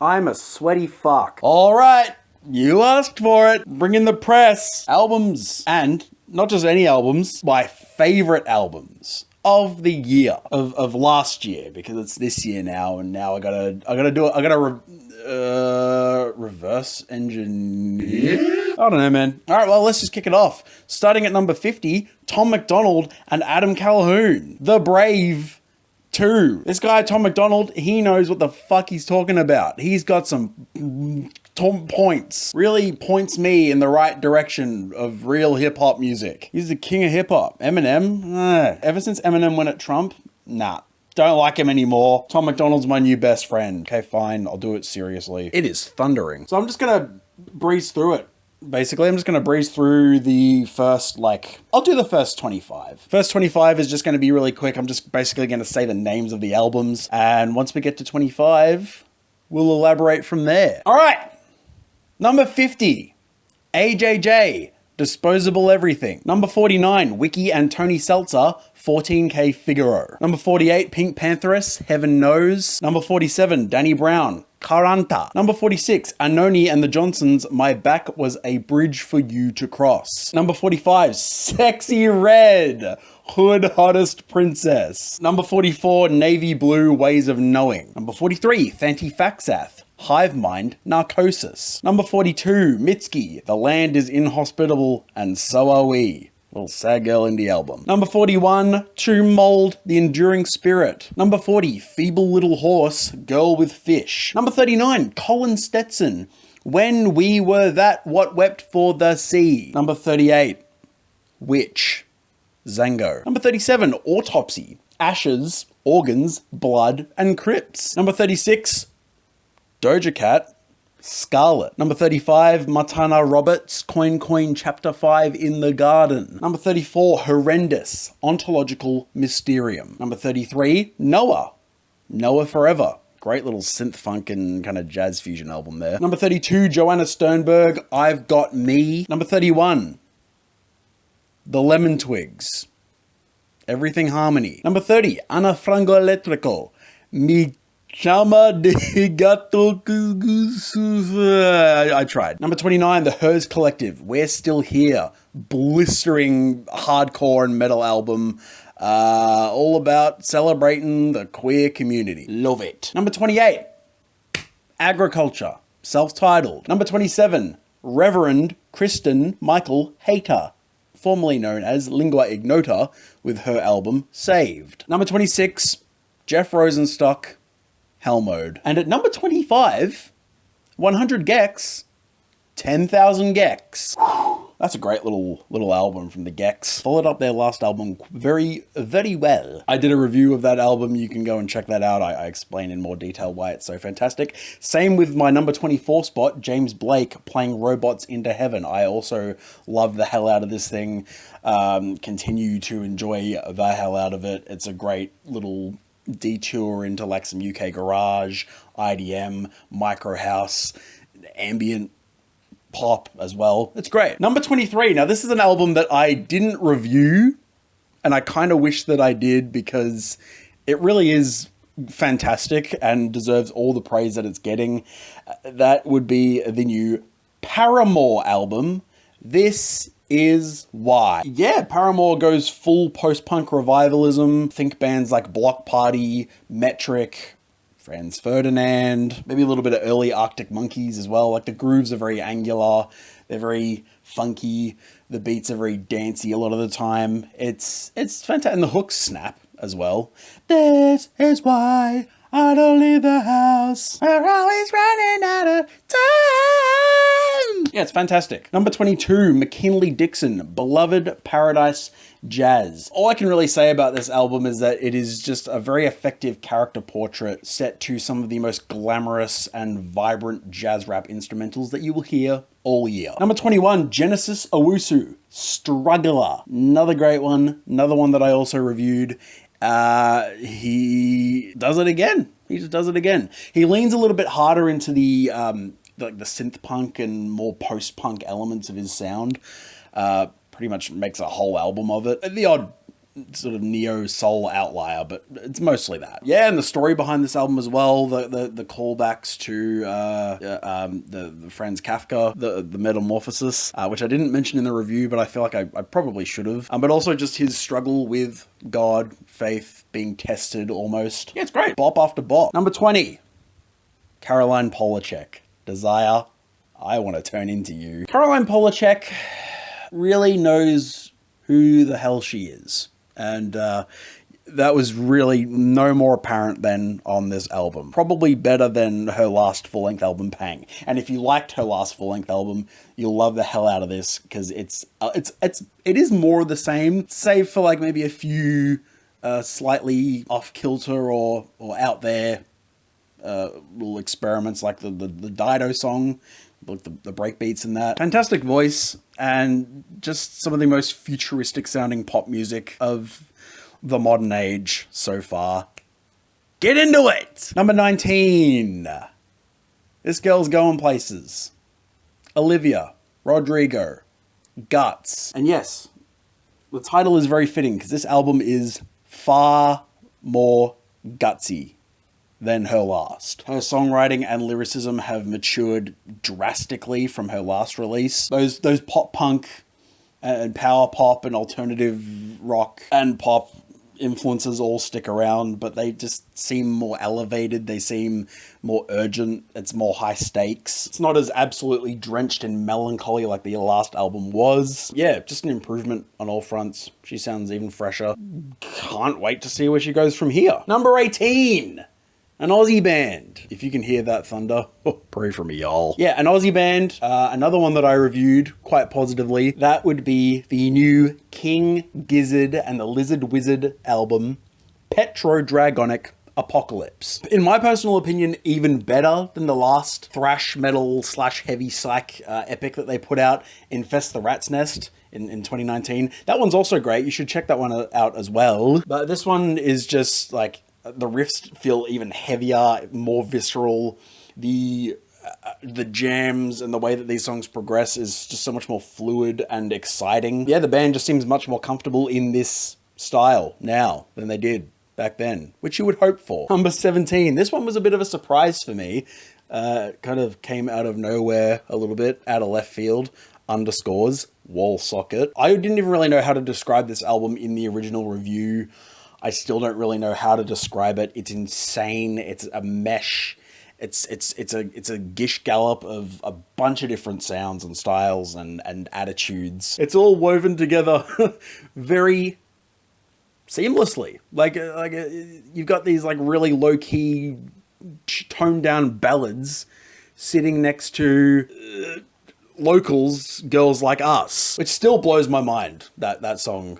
I'm a sweaty fuck. All right, you asked for it. Bring in the press. Albums, and not just any albums, my favorite albums of the year, of last year, because it's this year now, and now I gotta do it. I gotta reverse engineer. I don't know, man. All right, well, let's just kick it off. Starting at number 50, Tom MacDonald and Adam Calhoun, The Brave 2. This guy, Tom MacDonald, he knows what the fuck he's talking about. He's got some points. Really points me in the right direction of real hip-hop music. He's the king of hip-hop. Eminem? Ever since Eminem went at Trump? Nah. Don't like him anymore. Tom MacDonald's my new best friend. Okay, fine. I'll do it seriously. It is thundering. So I'm just gonna breeze through it. Basically, I'm just going to breeze through the first, I'll do the first 25. First 25 is just going to be really quick. I'm just basically going to say the names of the albums. And once we get to 25, we'll elaborate from there. All right. Number 50, AJJ, Disposable Everything. Number 49, Wiki and Tony Seltzer, 14K Figaro. Number 48, Pink Pantheress, Heaven Knows. Number 47, Danny Brown, Quaranta. Number 46, ANOHNI and the Johnsons, My Back Was a Bridge for You to Cross. Number 45, Sexy Red, Hood Hottest Princess. Number 44, Navy Blue, Ways of Knowing. Number 43, Thanti Faxath, Hive Mind, Narcosis. Number 42, Mitski, The Land is Inhospitable and So Are We. Little sad girl indie album. Number 41, Tomb Mold, The Enduring Spirit. Number 40, Feeble Little Horse, Girl with Fish. Number 39, Colin Stetson, When We Were That What Wept for the Sea. Number 38, Witch, Zango. Number 37, Autopsy, Ashes, Organs, Blood, and Crypts. Number 36, Doja Cat, Scarlet. Number 35, Matana Roberts, Coin Chapter 5 in the Garden. Number 34, Horrendous, Ontological Mysterium. Number 33, Noah Forever. Great little synth funk and kind of jazz fusion album there. Number 32, Joanna Sternberg, I've Got Me. Number 31, The Lemon Twigs, Everything Harmony. Number 30, Ana Frango Elétrico, Mi Chama de Gato. I tried. Number 29, The Hers Collective, We're Still Here. Blistering hardcore and metal album. All about celebrating the queer community. Love it. Number 28, Agriculture, self-titled. Number 27, Reverend Kristen Michael Hayter, formerly known as Lingua Ignota, with her album Saved. Number 26, Jeff Rosenstock, HELLMODE. And at number 25, 100 gecs, 10,000 gecs. That's a great little album from the Gecs. Followed up their last album very, very well. I did a review of that album. You can go and check that out. I explain in more detail why it's so fantastic. Same with my number 24 spot, James Blake, playing Robots into Heaven. I also love the hell out of this thing. Continue to enjoy the hell out of it. It's a great little detour into like some UK garage, IDM, micro house, ambient pop as well. It's great. Number 23. Now this is an album that I didn't review, and I kind of wish that I did, because it really is fantastic and deserves all the praise that it's getting. That would be the new Paramore album, This Is Why. Yeah, Paramore goes full post-punk revivalism. Think bands like Block Party, Metric, Franz Ferdinand, maybe a little bit of early Arctic Monkeys as well. Like the grooves are very angular, they're very funky, the beats are very dancey a lot of the time. It's fantastic, and the hooks snap as well. This is why I don't leave the house, we're always running out of time. Yeah, it's fantastic. Number 22, McKinley Dixon, Beloved Paradise Jazz. All I can really say about this album is that it is just a very effective character portrait set to some of the most glamorous and vibrant jazz rap instrumentals that you will hear all year. Number 21, Genesis Owusu, Struggler. Another great one. Another one that I also reviewed. He does it again. He just does it again. He leans a little bit harder into the synth punk and more post-punk elements of his sound. Pretty much makes a whole album of it. The odd sort of neo soul outlier, but it's mostly that. Yeah, and the story behind this album as well, the callbacks to the Franz Kafka, the Metamorphosis, which I didn't mention in the review, but I feel like I probably should have. But also just his struggle with God, faith, being tested almost. Yeah, it's great. Bop after bop. Number 20, Caroline Polachek, Desire, I Want to Turn Into You. Caroline Polachek really knows who the hell she is. And that was really no more apparent than on this album. Probably better than her last full-length album, Pang. And if you liked her last full-length album, you'll love the hell out of this, because it is more of the same, save for like maybe a few slightly off-kilter or out there little experiments, like the Dido song, like the breakbeats in that. Fantastic voice, and just some of the most futuristic sounding pop music of the modern age so far. Get into it! Number 19. This girl's going places. Olivia Rodrigo, Guts. And yes, the title is very fitting, because this album is far more gutsy than her last. Her songwriting and lyricism have matured drastically from her last release. Those pop punk and power pop and alternative rock and pop influences all stick around, but they just seem more elevated. They seem more urgent. It's more high stakes. It's not as absolutely drenched in melancholy like the last album was. Yeah, just an improvement on all fronts. She sounds even fresher. Can't wait to see where she goes from here. Number 18. An Aussie band. If you can hear that thunder, pray for me, y'all. Yeah, an Aussie band. Another one that I reviewed quite positively. That would be the new King Gizzard and the Lizard Wizard album, Petrodragonic Apocalypse. In my personal opinion, even better than the last thrash metal / heavy psych epic that they put out, Infest the Rat's Nest, in 2019. That one's also great. You should check that one out as well. But this one is just like, the riffs feel even heavier, more visceral. The jams and the way that these songs progress is just so much more fluid and exciting. Yeah, the band just seems much more comfortable in this style now than they did back then, which you would hope for. Number 17. This one was a bit of a surprise for me. Kind of came out of nowhere a little bit, out of left field. Underscores, Wall Socket. I didn't even really know how to describe this album in the original review. I still don't really know how to describe it. It's insane. It's a mesh. It's a gish gallop of a bunch of different sounds and styles and attitudes. It's all woven together very seamlessly. Like you've got these like really low key, toned down ballads sitting next to locals, Girls Like Us, which still blows my mind. That song.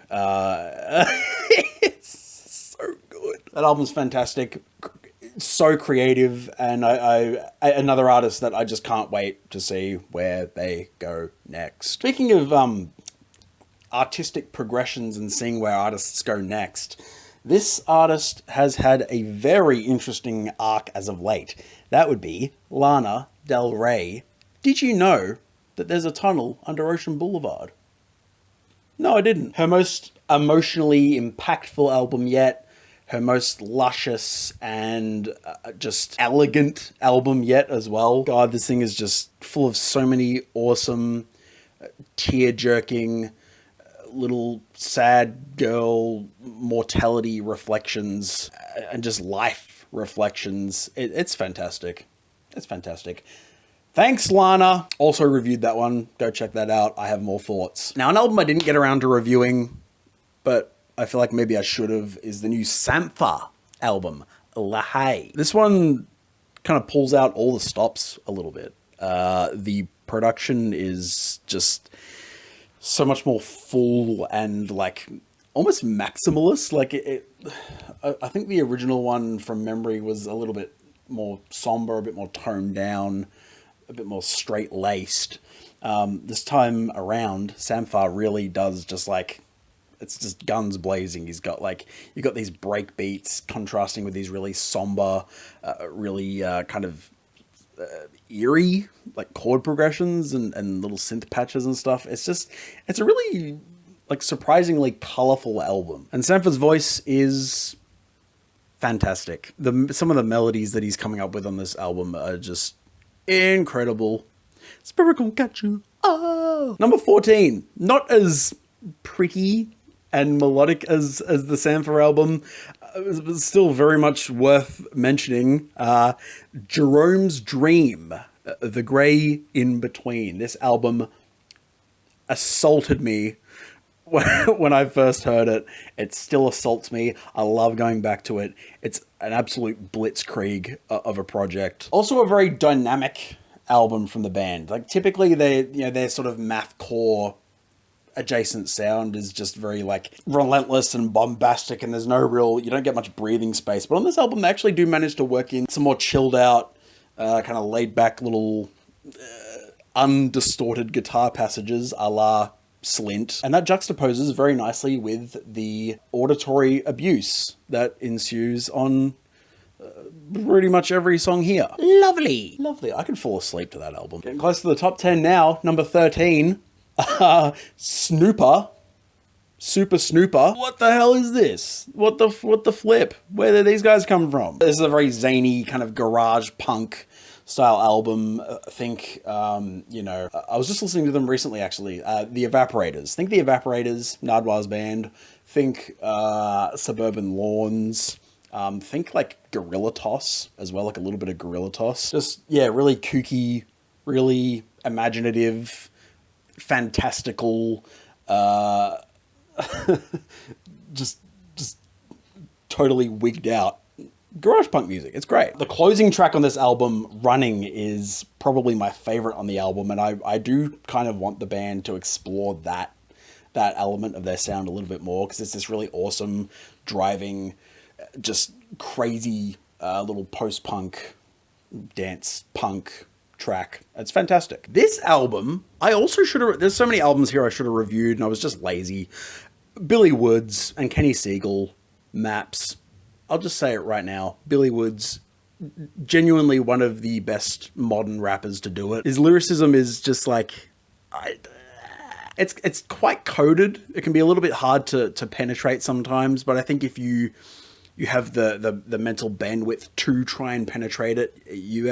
That album's fantastic, so creative, and I another artist that I just can't wait to see where they go next. Speaking of artistic progressions and seeing where artists go next, this artist has had a very interesting arc as of late. That would be Lana Del Rey. Did you know that there's a tunnel under Ocean Boulevard? No, I didn't. Her most emotionally impactful album yet, her most luscious and just elegant album yet as well. God, this thing is just full of so many awesome, tear-jerking, little sad girl mortality reflections and just life reflections. It's fantastic. It's fantastic. Thanks, Lana. Also reviewed that one. Go check that out. I have more thoughts. Now, an album I didn't get around to reviewing, but I feel like maybe I should have, is the new Sampha album, Lahey. This one kind of pulls out all the stops a little bit. The production is just so much more full and like almost maximalist. Like I think the original one from memory was a little bit more somber, a bit more toned down, a bit more straight-laced. This time around, Sampha really does just like, it's just guns blazing. He's got like, you've got these break beats contrasting with these really somber, really kind of eerie like chord progressions and little synth patches and stuff. It's a really like surprisingly colorful album. And Sanford's voice is fantastic. Some of the melodies that he's coming up with on this album are just incredible. Spiritual got you. Oh. Number 14, not as pretty and melodic as the Sanford album, but still very much worth mentioning. Jeromes Dream, The Grey in Between. This album assaulted me when I first heard it. It still assaults me. I love going back to it. It's an absolute blitzkrieg of a project. Also a very dynamic album from the band. Like typically their sort of mathcore adjacent sound is just very like relentless and bombastic, and there's no real, you don't get much breathing space. But on this album they actually do manage to work in some more chilled out, kind of laid back little undistorted guitar passages a la Slint, and that juxtaposes very nicely with the auditory abuse that ensues on pretty much every song here. Lovely. I could fall asleep to that album. Getting close to the top 10 now. Number 13, Snooper. Super Snooper. What the hell is this? What the flip? Where did these guys come from? This is a very zany kind of garage punk style album. Think, you know, I was just listening to them recently, actually. The Evaporators. Think The Evaporators, Nardwar's band. Think Suburban Lawns. Think like Gorilla Toss as well, like a little bit of Gorilla Toss. Just, yeah, really kooky, really imaginative, fantastical, just totally wigged out garage punk music. It's great. The closing track on this album, Running, is probably my favorite on the album, and I do kind of want the band to explore that element of their sound a little bit more, because it's this really awesome, driving, just crazy little post-punk, dance punk track. It's fantastic. This album, I also should have, there's so many albums here I should have reviewed, and I was just lazy. Billy Woods and Kenny Segal, Maps. I'll just say it right now. Billy Woods, genuinely one of the best modern rappers to do it. His lyricism is just like, it's quite coded. It can be a little bit hard to penetrate sometimes, but I think if you have the mental bandwidth to try and penetrate it, you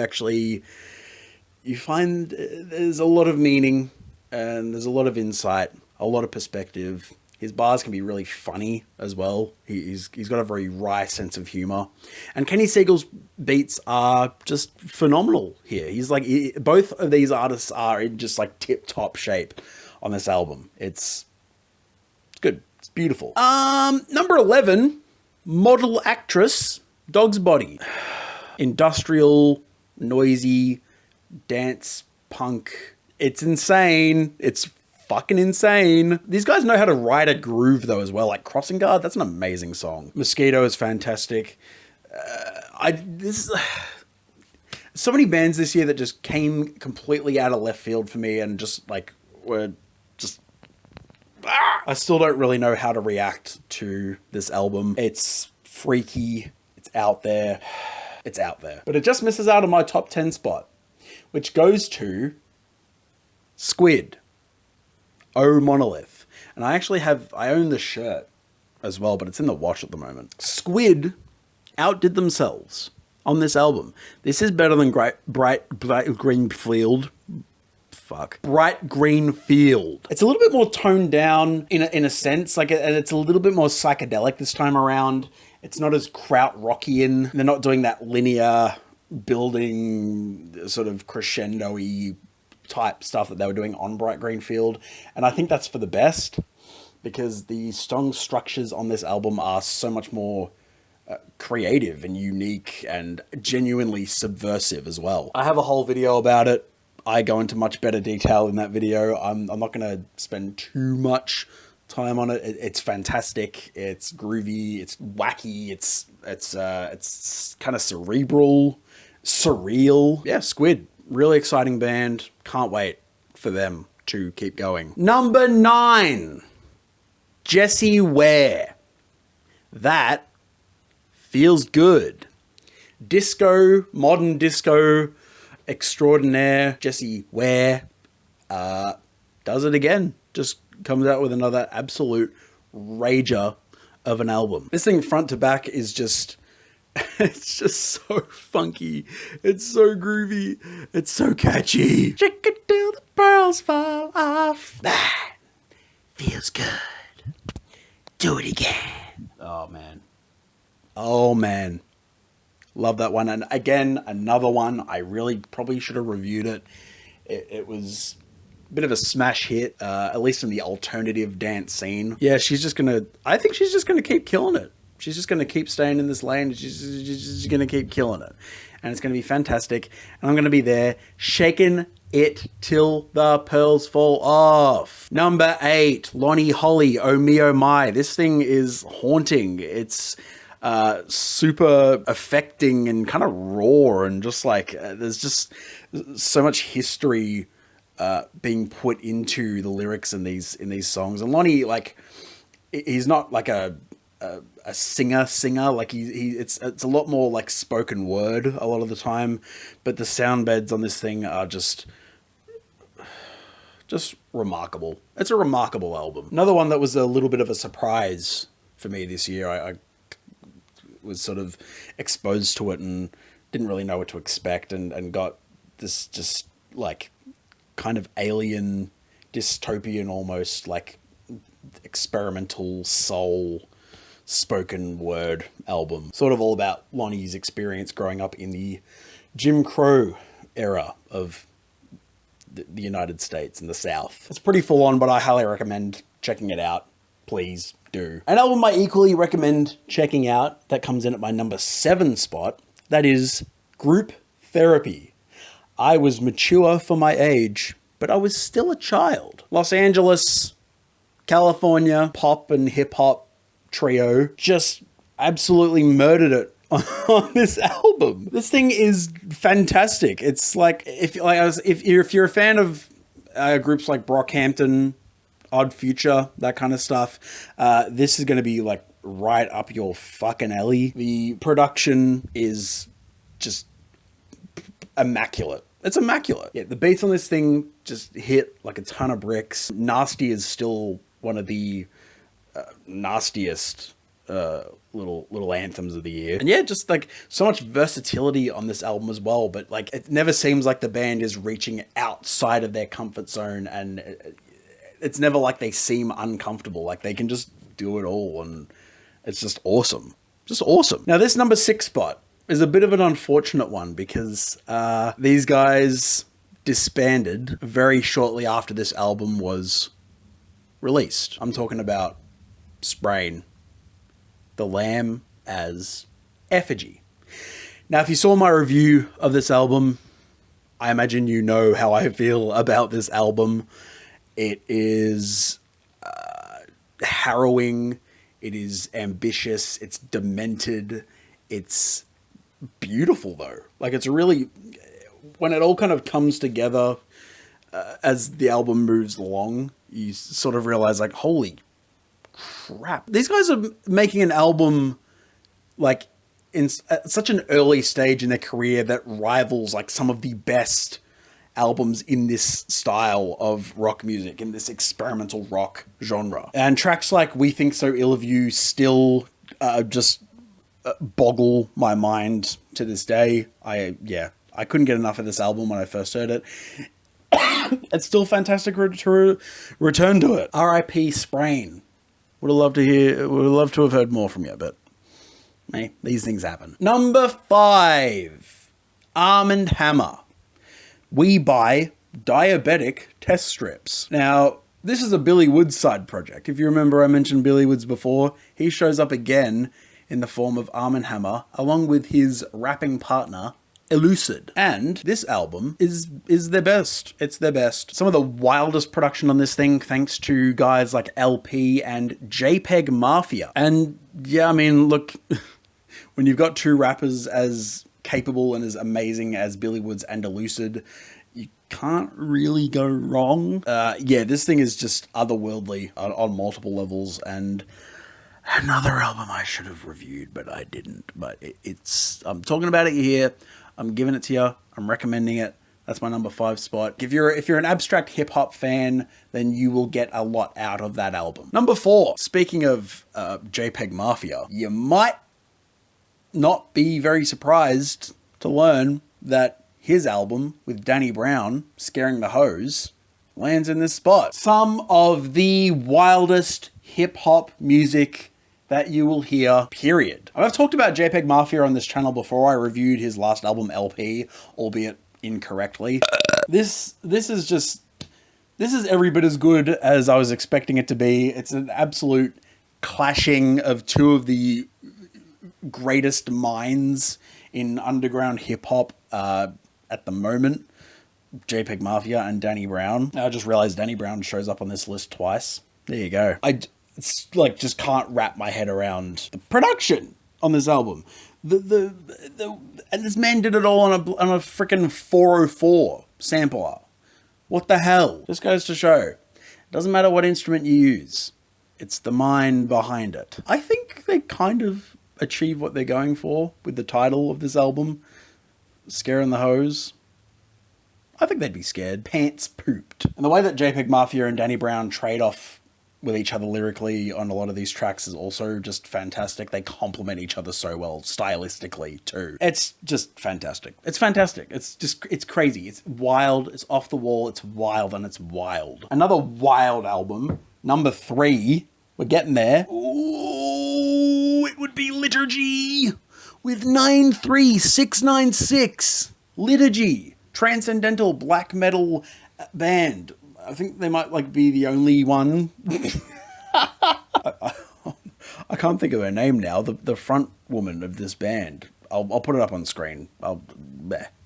find there's a lot of meaning and there's a lot of insight, a lot of perspective. His bars can be really funny as well. He's got a very wry sense of humor. And Kenny Segal's beats are just phenomenal here. He's like, both of these artists are in just like tip-top shape on this album. It's good. It's beautiful. Number 11, Model Actress, Dog's Body. Industrial, noisy, dance, punk. It's insane. It's fucking insane. These guys know how to ride a groove though as well. Like Crossing Guard, that's an amazing song. Mosquito is fantastic. So many bands this year that just came completely out of left field for me and just like were just... I still don't really know how to react to this album. It's freaky. It's out there. It's out there. But it just misses out on my top 10 spot, which goes to Squid O Monolith. And I own the shirt as well, but it's in the wash at the moment. Squid outdid themselves on this album. This is better than Bright Green Field. Bright Green Field. It's a little bit more toned down in a sense, like, and it's a little bit more psychedelic this time around. It's not as kraut-rockian. They're not doing that linear building sort of crescendo-y type stuff that they were doing on Bright Green Field. And I think that's for the best, because the song structures on this album are so much more creative and unique and genuinely subversive as well. I have a whole video about it. I go into much better detail in that video. I'm not going to spend too much time on it. It's fantastic. It's groovy. It's wacky. It's kind of cerebral, surreal. Yeah, Squid. Really exciting band. Can't wait for them to keep going. Number 9, Jessie Ware. That feels good. Disco, modern disco extraordinaire Jessie Ware does it again. Just comes out with another absolute rager of an album. This thing front to back is just, it's just so funky. It's so groovy. It's so catchy. Shake it till the pearls fall off. That feels good. Do it again. Oh, man. Oh, man. Love that one. And again, another one. I really probably should have reviewed it. It was a bit of a smash hit, at least in the alternative dance scene. Yeah, I think she's just going to keep killing it. She's just going to keep staying in this lane. She's just going to keep killing it. And it's going to be fantastic. And I'm going to be there shaking it till the pearls fall off. Number 8, Lonnie Holly, Oh Me Oh My. This thing is haunting. It's super affecting and kind of raw, and just like there's just so much history being put into the lyrics in these songs. And Lonnie, like, he's not like a singer, like it's a lot more like spoken word a lot of the time, but the sound beds on this thing are just remarkable. It's a remarkable album. Another one that was a little bit of a surprise for me this year. I was sort of exposed to it and didn't really know what to expect, and got this just like kind of alien, dystopian, almost like experimental soul spoken word album. Sort of all about Lonnie's experience growing up in the Jim Crow era of the United States and the South. It's pretty full on, but I highly recommend checking it out. Please do. An album I equally recommend checking out that comes in at my number 7 spot, that is Group Therapy. I was mature for my age, but I was still a child. Los Angeles, California, pop and hip hop trio just absolutely murdered it on this album. This thing is fantastic. It's like, if you're a fan of groups like Brockhampton, Odd Future, that kind of stuff, this is going to be like right up your fucking alley. The production is just immaculate. It's immaculate. Yeah, the beats on this thing just hit like a ton of bricks. Nasty is still one of the nastiest little anthems of the year. And yeah, just like so much versatility on this album as well, but like it never seems like the band is reaching outside of their comfort zone, and it's never like they seem uncomfortable. Like they can just do it all, and it's just awesome. Just awesome. Now this number 6 spot is a bit of an unfortunate one, because these guys disbanded very shortly after this album was released. I'm talking about Sprain, The Lamb as Effigy. Now, if you saw my review of this album, I imagine you know how I feel about this album. It is harrowing. It is ambitious. It's demented. It's beautiful, though. Like, it's really, when it all kind of comes together as the album moves along, you sort of realize, like, holy crap. These guys are making an album, like, at such an early stage in their career that rivals, like, some of the best albums in this style of rock music, in this experimental rock genre. And tracks like We Think So Ill of You still just boggle my mind to this day. I couldn't get enough of this album when I first heard it. It's still fantastic to return to it. R.I.P. Sprain. Would have loved to have heard more from you, but hey, these things happen. Number 5, Arm & Hammer. We Buy Diabetic Test Strips. Now, this is a Billy Woods side project. If you remember, I mentioned Billy Woods before. He shows up again in the form of Arm & Hammer, along with his rapping partner, Elucid. And this album is their best. It's their best. Some of the wildest production on this thing, thanks to guys like LP and JPEG Mafia. And yeah, I mean, look, when you've got two rappers as capable and as amazing as Billy Woods and Elucid, you can't really go wrong. Yeah, this thing is just otherworldly on multiple levels, and another album I should have reviewed, but I didn't. But I'm talking about it here. I'm giving it to you. I'm recommending it. That's my number 5 spot. If you're an abstract hip hop fan, then you will get a lot out of that album. Number 4, speaking of JPEG Mafia, you might not be very surprised to learn that his album with Danny Brown, Scaring the Hoes, lands in this spot. Some of the wildest hip-hop music that you will hear, period. I've talked about JPEG Mafia on this channel before. I reviewed his last album, LP, albeit incorrectly. This is every bit as good as I was expecting it to be. It's an absolute clashing of two of the greatest minds in underground hip-hop at the moment. JPEG Mafia and Danny Brown. I just realized Danny Brown shows up on this list twice. There you go. It's like just can't wrap my head around the production on this album. And this man did it all on a freaking 404 sampler. What the hell? Just goes to show. It doesn't matter what instrument you use. It's the mind behind it. I think they kind of achieve what they're going for with the title of this album, Scaring the Hoes. I think they'd be scared. Pants pooped. And the way that JPEG Mafia and Danny Brown trade off with each other lyrically on a lot of these tracks is also just fantastic. They complement each other so well, stylistically too. It's just fantastic. It's fantastic. It's crazy. It's wild. It's off the wall. It's wild, and it's wild. Another wild album, number 3. We're getting there. Ooh, it would be Liturgy with 93696. Liturgy. Transcendental black metal band. I think they might be the only one. I can't think of her name now. The front woman of this band. I'll put it up on the screen.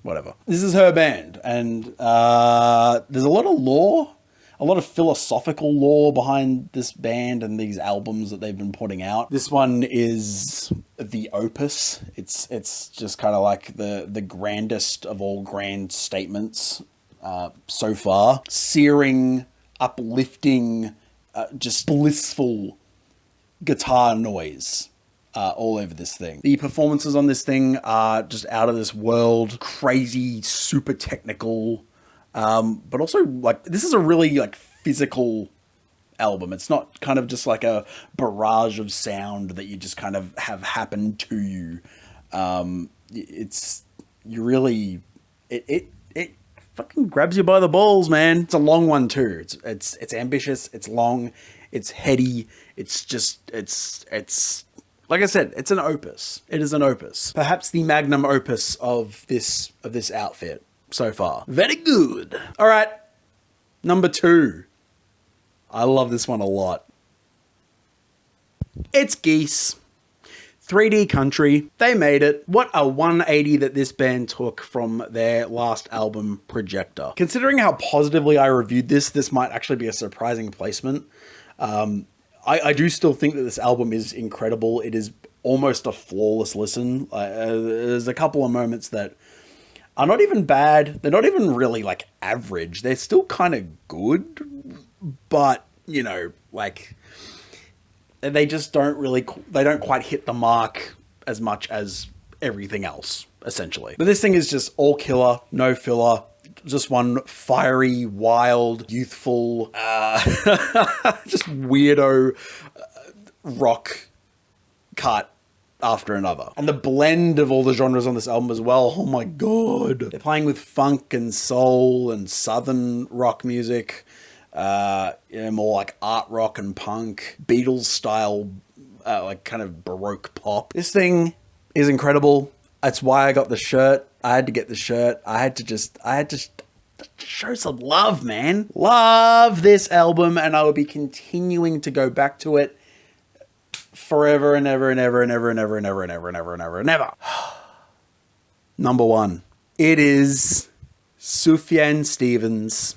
Whatever. This is her band, and there's a lot of lore, a lot of philosophical lore behind this band and these albums that they've been putting out. This one is the opus. It's just kind of like the grandest of all grand statements so far. Searing, uplifting, just blissful guitar noise all over this thing. The performances on this thing are just out of this world, crazy, super technical, but also this is a really physical album. It's not kind of just like a barrage of sound that you just kind of have happen to you. It fucking grabs you by the balls, man. It's a long one too. It's ambitious. It's long. It's heady. It's like I said, it's an opus. It is an opus. Perhaps the magnum opus of this outfit so far. Very good. All right. Number 2. I love this one a lot. It's Geese. 3D Country. They made it. What a 180 that this band took from their last album, Projector. Considering how positively I reviewed this might actually be a surprising placement. I do still think that this album is incredible. It is almost a flawless listen. There's a couple of moments that are not even bad. They're not even really average. They're still kind of good, but they just they don't quite hit the mark as much as everything else, essentially. But this thing is just all killer, no filler. Just one fiery, wild, youthful, just weirdo rock cut after another. And the blend of all the genres on this album as well. Oh my God. They're playing with funk and soul and southern rock music. More like art rock and punk, Beatles style, kind of Baroque pop. This thing is incredible. That's why I got the shirt. I had to get the shirt. I had to show some love, man. Love this album, and I will be continuing to go back to it forever and ever and ever and ever and ever and ever and ever and ever and ever and ever. Number 1. It is Sufjan Stevens'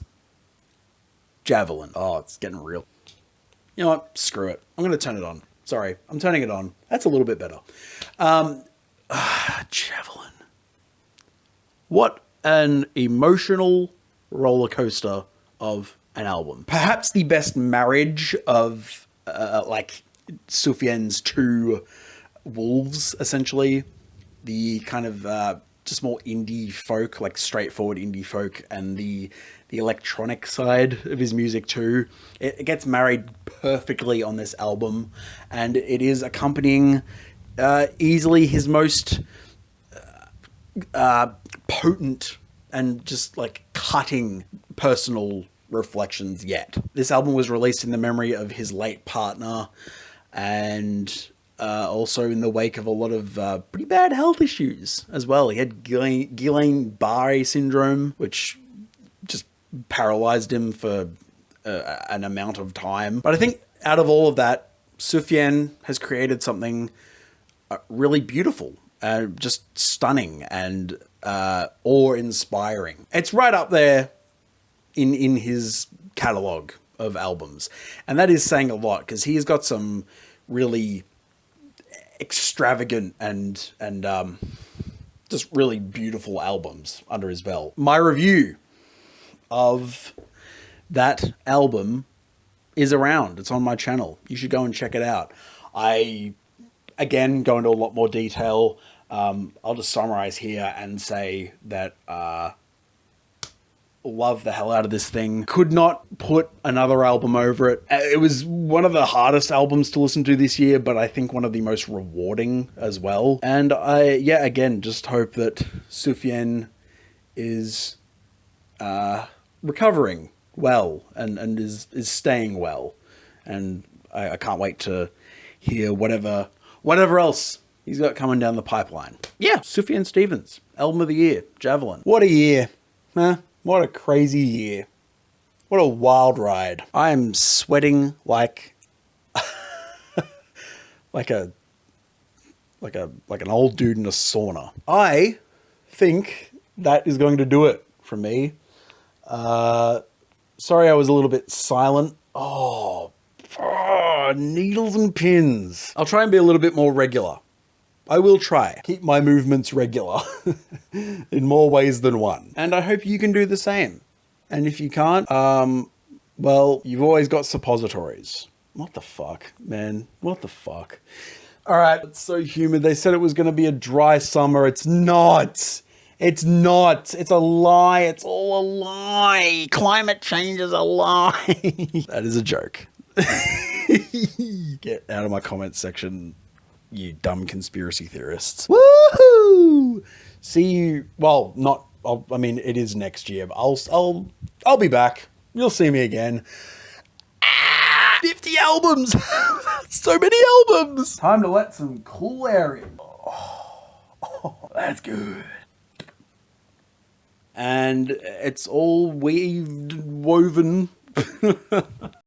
Javelin. Oh, it's getting real. You know what? Screw it. I'm going to turn it on. Sorry. I'm turning it on. That's a little bit better. Javelin. What an emotional roller coaster of an album. Perhaps the best marriage of Sufjan's two wolves, essentially. The kind of just more indie folk, like straightforward indie folk, and the electronic side of his music too. It gets married perfectly on this album, and it is accompanying easily his most potent and just like cutting personal reflections yet. This album was released in the memory of his late partner, and also in the wake of a lot of pretty bad health issues as well. He had Guillain-Barré syndrome, which just paralyzed him for an amount of time. But I think out of all of that, Sufjan has created something really beautiful, just stunning and awe-inspiring. It's right up there in his catalog of albums, and that is saying a lot, because he's got some really extravagant and just really beautiful albums under his belt. My review of that album is around. It's on my channel. You should go and check it out. I, again, go into a lot more detail. I'll just summarize here and say that love the hell out of this thing. Could not put another album over it. It was one of the hardest albums to listen to this year, but I think one of the most rewarding as well. And I, again, just hope that Sufjan is recovering well and is staying well. And I can't wait to hear whatever else he's got coming down the pipeline. Yeah, Sufjan Stevens, album of the year, Javelin. What a year, huh? What a crazy year. What a wild ride. I am sweating like like an old dude in a sauna. I think that is going to do it from me. Sorry I was a little bit silent. Oh, needles and pins. I'll try and be a little bit more regular. I will try. Keep my movements regular in more ways than one. And I hope you can do the same. And if you can't, well, you've always got suppositories. What the fuck, man? What the fuck? All right, it's so humid. They said it was going to be a dry summer. It's not. It's not. It's a lie. It's all a lie. Climate change is a lie. That is a joke. Get out of my comment section, you dumb conspiracy theorists. Woohoo! See you. Well, not. I mean, it is next year. But I'll be back. You'll see me again. 50 albums. So many albums. Time to let some cool air in. Oh, that's good. And it's all woven.